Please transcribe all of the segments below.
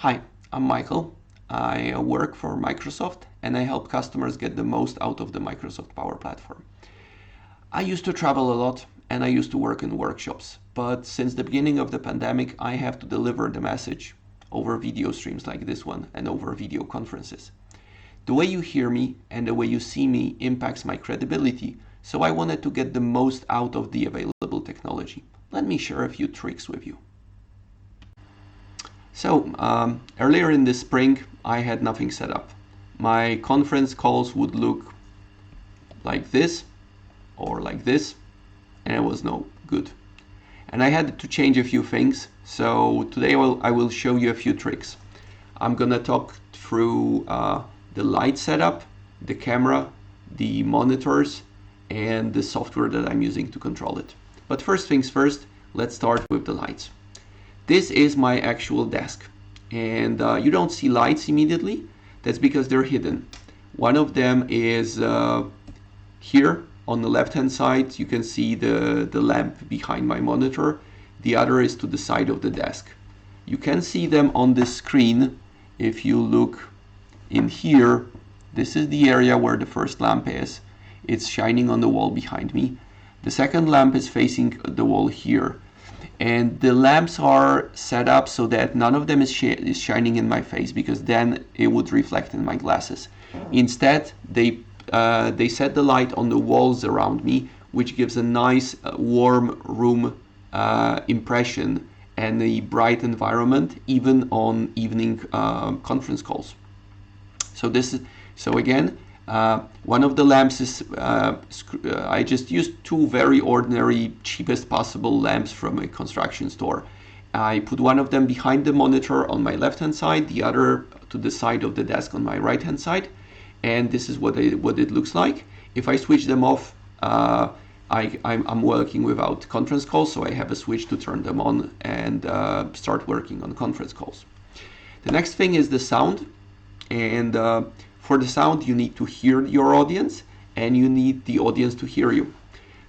Hi, I'm Michael. I work for Microsoft and I help customers get the most out of the Microsoft Power Platform. I used to travel a lot and I used to work in workshops, but since the beginning of the pandemic, I have to deliver the message over video streams like this one and over video conferences. The way you hear me and the way you see me impacts my credibility, so I wanted to get the most out of the available technology. Let me share a few tricks with you. So, earlier in the spring, I had nothing set up. My conference calls would look like this or like this, and it was no good. And I had to change a few things, so today I will show you a few tricks. I'm gonna talk through the light setup, the camera, the monitors, and the software that I'm using to control it. But first things first, let's start with the lights. This is my actual desk, and you don't see lights immediately. That's because they're hidden. One of them is here on the left hand side. You can see the lamp behind my monitor. The other is to the side of the desk. You can see them on the screen if you look in here. This is the area where the first lamp is. It's shining on the wall behind me. The second lamp is facing the wall here. And the lamps are set up so that none of them is shining in my face, because then it would reflect in my glasses. Instead, they set the light on the walls around me, which gives a nice warm room impression and a bright environment, even on evening conference calls. So again, one of the lamps is, I just used two very ordinary, cheapest possible lamps from a construction store. I put one of them behind the monitor on my left hand side, the other to the side of the desk on my right hand side, and this is what it looks like. If I switch them off, I'm working without conference calls, so I have a switch to turn them on and start working on conference calls. The next thing is the sound, and for the sound, you need to hear your audience and you need the audience to hear you.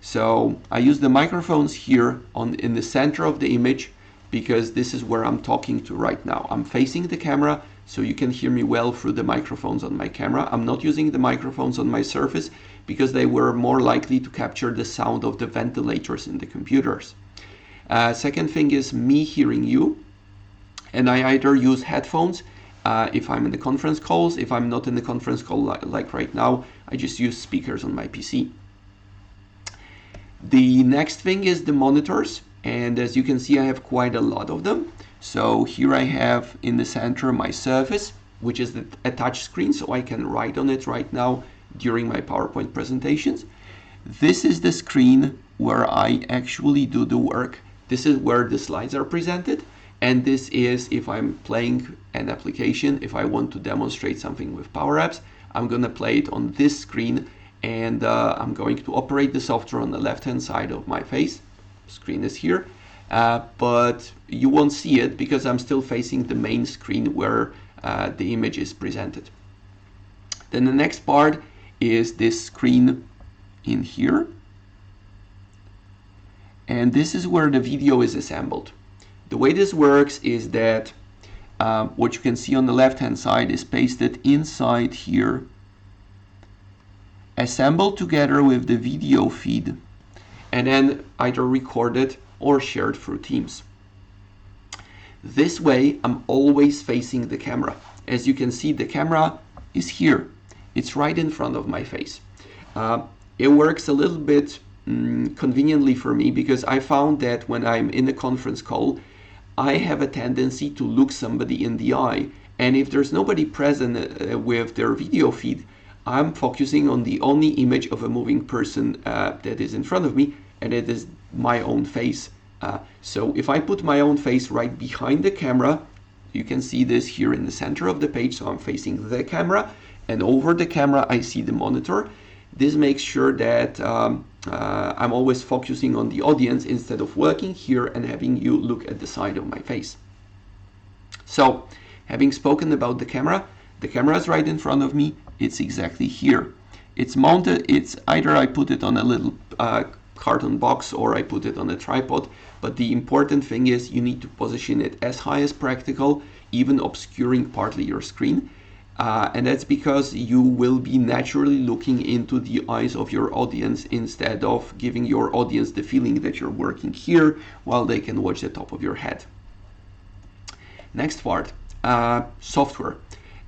So I use the microphones here in the center of the image, because this is where I'm talking to right now. I'm facing the camera, so you can hear me well through the microphones on my camera. I'm not using the microphones on my Surface because they were more likely to capture the sound of the ventilators in the computers. Second thing is me hearing you, and I either use headphones if I'm in the conference calls. If I'm not in the conference call like right now, I just use speakers on my PC. The next thing is the monitors, and as you can see, I have quite a lot of them. So here I have in the center my Surface, which is a touch screen, so I can write on it right now during my PowerPoint presentations. This is the screen where I actually do the work. This is where the slides are presented. And this is if I'm playing an application. If I want to demonstrate something with Power Apps, I'm going to play it on this screen, and I'm going to operate the software on the left-hand side of my face. Screen is here, but you won't see it because I'm still facing the main screen where the image is presented. Then the next part is this screen in here, and this is where the video is assembled. The way this works is that what you can see on the left hand side is pasted inside here, assembled together with the video feed, and then either recorded or shared through Teams. This way I'm always facing the camera. As you can see, the camera is here. It's right in front of my face. It works a little bit conveniently for me, because I found that when I'm in a conference call, I have a tendency to look somebody in the eye, and if there's nobody present with their video feed, I'm focusing on the only image of a moving person that is in front of me, and it is my own face. So if I put my own face right behind the camera, you can see this here in the center of the page, so I'm facing the camera, and over the camera I see the monitor. This makes sure that I'm always focusing on the audience instead of working here and having you look at the side of my face. So, having spoken about the camera is right in front of me. It's exactly here. It's mounted, it's either I put it on a little carton box or I put it on a tripod. But the important thing is you need to position it as high as practical, even obscuring partly your screen. And that's because you will be naturally looking into the eyes of your audience instead of giving your audience the feeling that you're working here while they can watch the top of your head. Next part, software.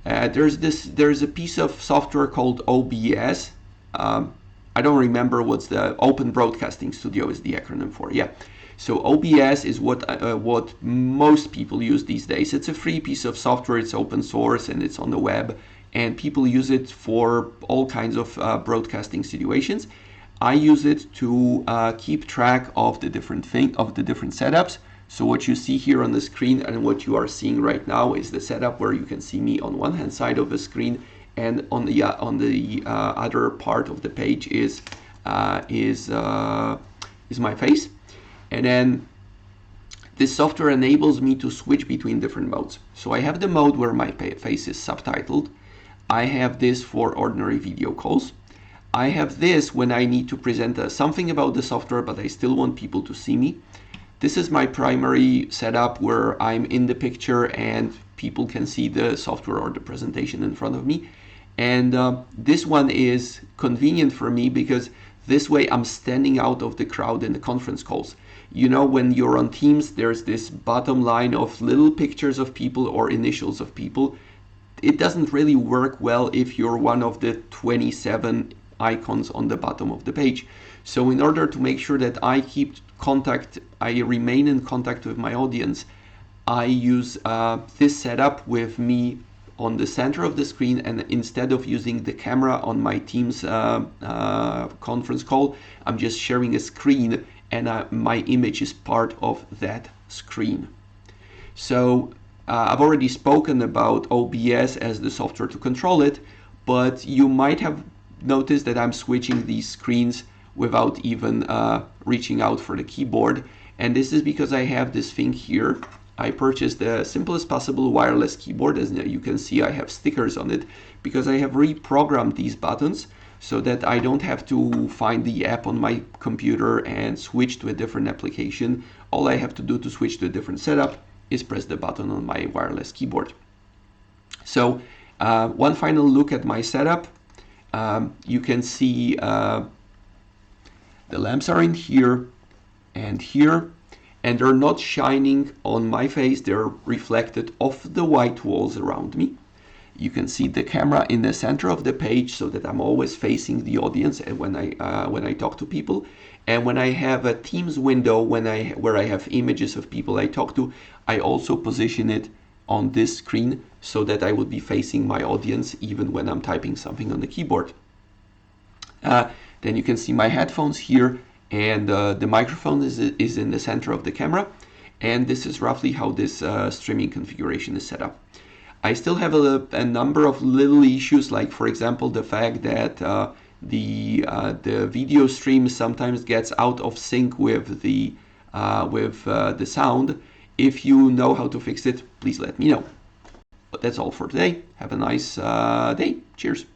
There's a piece of software called OBS. I don't remember what's the Open Broadcasting Studio is the acronym for. Yeah. So OBS is what most people use these days. It's a free piece of software. It's open source and it's on the web, and people use it for all kinds of broadcasting situations. I use it to keep track of the different setups. So what you see here on the screen and what you are seeing right now is the setup where you can see me on one hand side of the screen, and on the other part of the page is my face. And then this software enables me to switch between different modes. So I have the mode where my face is subtitled. I have this for ordinary video calls. I have this when I need to present something about the software, but I still want people to see me. This is my primary setup where I'm in the picture and people can see the software or the presentation in front of me. And this one is convenient for me because this way I'm standing out of the crowd in the conference calls. You know, when you're on Teams, there's this bottom line of little pictures of people or initials of people. It doesn't really work well if you're one of the 27 icons on the bottom of the page. So in order to make sure that I remain in contact with my audience, I use this setup with me on the center of the screen, and instead of using the camera on my Teams conference call, I'm just sharing a screen and my image is part of that screen. So I've already spoken about OBS as the software to control it, but you might have noticed that I'm switching these screens without even reaching out for the keyboard. And this is because I have this thing here. I purchased the simplest possible wireless keyboard. As you can see, I have stickers on it because I have reprogrammed these buttons so that I don't have to find the app on my computer and switch to a different application. All I have to do to switch to a different setup is press the button on my wireless keyboard. So one final look at my setup. You can see the lamps are in here and here, and they're not shining on my face, they're reflected off the white walls around me. You can see the camera in the center of the page so that I'm always facing the audience when I talk to people. And when I have a Teams window where I have images of people I talk to, I also position it on this screen so that I would be facing my audience even when I'm typing something on the keyboard. Then you can see my headphones here, and the microphone is in the center of the camera. And this is roughly how this streaming configuration is set up. I still have a number of little issues, like for example the fact that the video stream sometimes gets out of sync with the sound. If you know how to fix it, please let me know. But that's all for today. Have a nice day. Cheers.